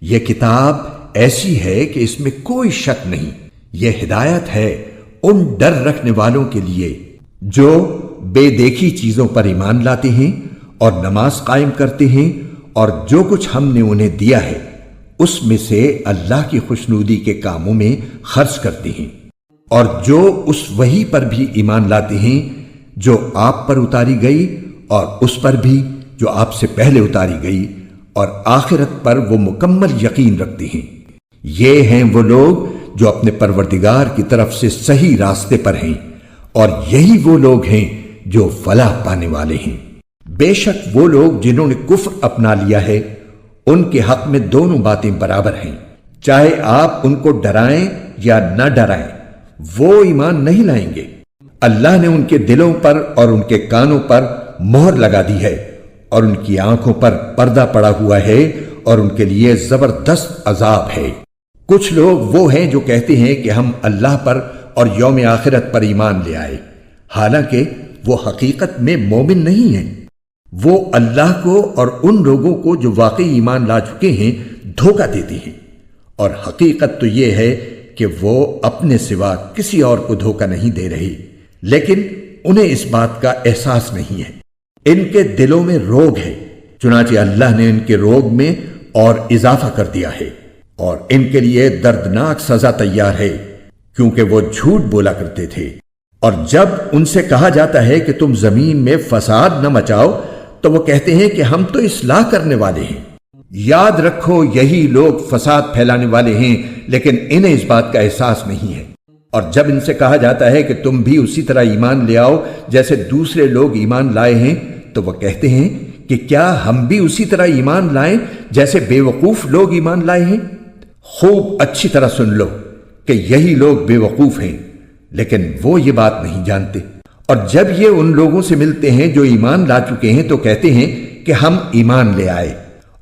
یہ کتاب ایسی ہے کہ اس میں کوئی شک نہیں، یہ ہدایت ہے ان ڈر رکھنے والوں کے لیے جو بے دیکھی چیزوں پر ایمان لاتے ہیں اور نماز قائم کرتے ہیں، اور جو کچھ ہم نے انہیں دیا ہے اس میں سے اللہ کی خوشنودی کے کاموں میں خرچ کرتے ہیں، اور جو اس وحی پر بھی ایمان لاتے ہیں جو آپ پر اتاری گئی اور اس پر بھی جو آپ سے پہلے اتاری گئی، اور آخرت پر وہ مکمل یقین رکھتے ہیں۔ یہ ہیں وہ لوگ جو اپنے پروردگار کی طرف سے صحیح راستے پر ہیں، اور یہی وہ لوگ ہیں جو فلاح پانے والے ہیں۔ بے شک وہ لوگ جنہوں نے کفر اپنا لیا ہے ان کے حق میں دونوں باتیں برابر ہیں، چاہے آپ ان کو ڈرائیں یا نہ ڈرائیں، وہ ایمان نہیں لائیں گے۔ اللہ نے ان کے دلوں پر اور ان کے کانوں پر مہر لگا دی ہے، اور ان کی آنکھوں پر پردہ پڑا ہوا ہے، اور ان کے لیے زبردست عذاب ہے۔ کچھ لوگ وہ ہیں جو کہتے ہیں کہ ہم اللہ پر اور یوم آخرت پر ایمان لے آئے، حالانکہ وہ حقیقت میں مومن نہیں ہیں۔ وہ اللہ کو اور ان لوگوں کو جو واقعی ایمان لا چکے ہیں دھوکہ دیتے ہیں، اور حقیقت تو یہ ہے کہ وہ اپنے سوا کسی اور کو دھوکہ نہیں دے رہے، لیکن انہیں اس بات کا احساس نہیں ہے۔ ان کے دلوں میں روگ ہے، چنانچہ اللہ نے ان کے روگ میں اور اضافہ کر دیا ہے، اور ان کے لیے دردناک سزا تیار ہے، کیونکہ وہ جھوٹ بولا کرتے تھے۔ اور جب ان سے کہا جاتا ہے کہ تم زمین میں فساد نہ مچاؤ تو وہ کہتے ہیں کہ ہم تو اصلاح کرنے والے ہیں۔ یاد رکھو یہی لوگ فساد پھیلانے والے ہیں، لیکن انہیں اس بات کا احساس نہیں ہے۔ اور جب ان سے کہا جاتا ہے کہ تم بھی اسی طرح ایمان لے آؤ جیسے دوسرے لوگ ایمان لائے ہیں، تو وہ کہتے ہیں کہ کیا ہم بھی اسی طرح ایمان لائیں جیسے بے وقوف لوگ ایمان لائے ہیں؟ خوب اچھی طرح سن لو کہ یہی لوگ بے وقوف ہیں، لیکن وہ یہ بات نہیں جانتے۔ اور جب یہ ان لوگوں سے ملتے ہیں جو ایمان لا چکے ہیں تو کہتے ہیں کہ ہم ایمان لے آئے،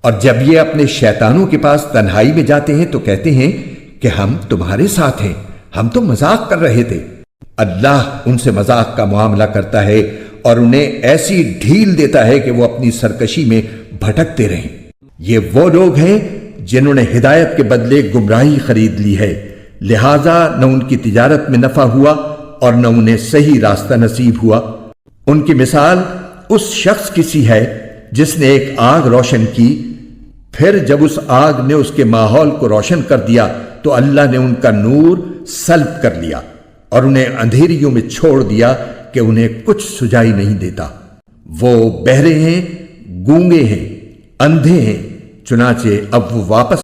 اور جب یہ اپنے شیطانوں کے پاس تنہائی میں جاتے ہیں تو کہتے ہیں کہ ہم تمہارے ساتھ ہیں، ہم تو مذاق کر رہے تھے۔ اللہ ان سے مذاق کا معاملہ کرتا ہے اور انہیں ایسی ڈھیل دیتا ہے کہ وہ اپنی سرکشی میں بھٹکتے رہیں۔ یہ وہ لوگ ہیں جنہوں نے ہدایت کے بدلے گمراہی خرید لی ہے، لہذا نہ ان کی تجارت میں نفع ہوا اور نہ انہیں صحیح راستہ نصیب ہوا۔ ان کی مثال اس شخص کی سی ہے جس نے ایک آگ روشن کی، پھر جب اس آگ نے اس کے ماحول کو روشن کر دیا تو اللہ نے ان کا نور سلب کر لیا اور انہیں اندھیریوں میں چھوڑ دیا کہ انہیں کچھ سجائی نہیں دیتا۔ وہ بہرے ہیں، گونگے ہیں، اندھے ہیں، چنانچہ اب وہ واپس